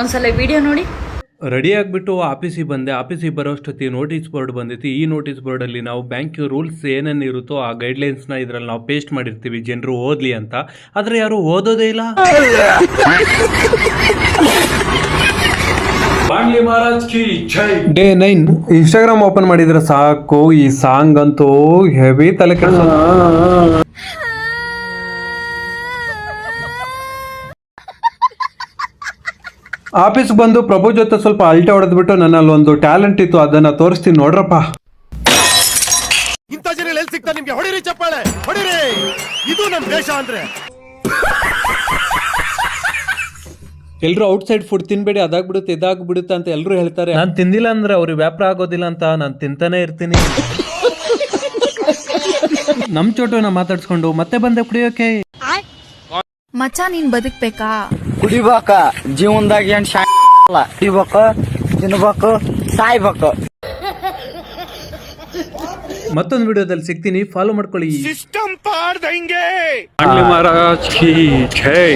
ಒಂದ್ಸಲ ವಿಡಿಯೋ ನೋಡಿ. ರೆಡಿ ಆಗಿಬಿಟ್ಟು ಆಫೀಸಿಗೆ ಬಂದೆ. ಆಫೀಸಿಗೆ ಬರೋಷ್ಟೊತ್ತಿಗೆ ನೋಟಿಸ್ ಬೋರ್ಡ್ ಬಂದಿತ್ತು. ಈ ನೋಟಿಸ್ ಬೋರ್ಡಲ್ಲಿ ನಾವು ಬ್ಯಾಂಕ್ ರೂಲ್ಸ್ ಏನೇನು ಇರುತ್ತೋ ಆ ಗೈಡ್ಲೈನ್ಸ್ನ ಇದರಲ್ಲಿ ನಾವು ಪೇಸ್ಟ್ ಮಾಡಿರ್ತೀವಿ ಜನರು ಓದಲಿ ಅಂತ. ಆದರೆ ಯಾರು ಓದೋದೇ ಇಲ್ಲ. ಡೇ 9 ಇನ್ಸ್ಟಾಗ್ರಾಮ್ ಓಪನ್ ಮಾಡಿದ್ರೆ ಸಾಕು, ಈ ಸಾಂಗ್ ಅಂತೂ ಹೆವಿ ತಲೆ ಕೆಡಿಸೋ. ಆಫೀಸ್ ಬಂದು ಪ್ರಭು ಜೊತೆ ಸ್ವಲ್ಪ ಅಲ್ಟೆ ಹೊಡೆದ್ಬಿಟ್ಟು ನನ್ನಲ್ಲಿ ಒಂದು ಟ್ಯಾಲೆಂಟ್ ಇತ್ತು, ಅದನ್ನ ತೋರಿಸ್ತೀನಿ ನೋಡ್ರಪ್ಪ. ಇಂಥ ಜನ ಎಲ್ಲಿ ಸಿಗ್ತಾರೆ ನಿಮ್ಗೆ? ಹೊಡಿರಿ ಚಪ್ಪಾಳೆ, ಹೊಡಿರಿ. ಇದು ನಮ್ಮ ದೇಶ ಅಂದ್ರೆ. ಎಲ್ಲರೂ ಔಟ್ಸೈಡ್ ಫುಡ್ ತಿನ್ಬೇಡಿ, ಅದಾಗ್ಬಿಡುತ್ತೆ ಇದಾಗ್ಬಿಡುತ್ತೆ ಅಂತ ಎಲ್ಲರೂ ಹೇಳ್ತಾರೆ. ನಾನು ತಿಂದಿಲ್ಲ ಅಂದ್ರೆ ಅವ್ರಿಗೆ ವ್ಯಾಪಾರ ಆಗೋದಿಲ್ಲ ಅಂತ ನಾನು ತಿಂತಾನೆ ಇರ್ತೀನಿ. ನಮ್ ಚೋಟನ ಮಾತಾಡ್ಸ್ಕೊಂಡು ಮತ್ತೆ ಬಂದೆ ಕುಡಿಯೋಕೆ. ಮಚ್ಚ ನೀನ್ ಬದುಕ್ಬೇಕಾ? ಕುಡಿಬೇಕ, ಜೀವನದಾಗ ಏನ್ ಕುಡಿಬೇಕು, ತಿನ್ಬೇಕು, ಸಾಯ್ಬೇಕು. ಮತ್ತೊಂದು ವಿಡಿಯೋದಲ್ಲಿ ಸಿಗ್ತೀನಿ, ಫಾಲೋ ಮಾಡ್ಕೊಳ್ಳಿ. ಸಿಸ್ಟಮ್ ಪಾಡ್ದಂಗೆ. ಮಹಾರಾಜ್ ಕಿ ಜೈ.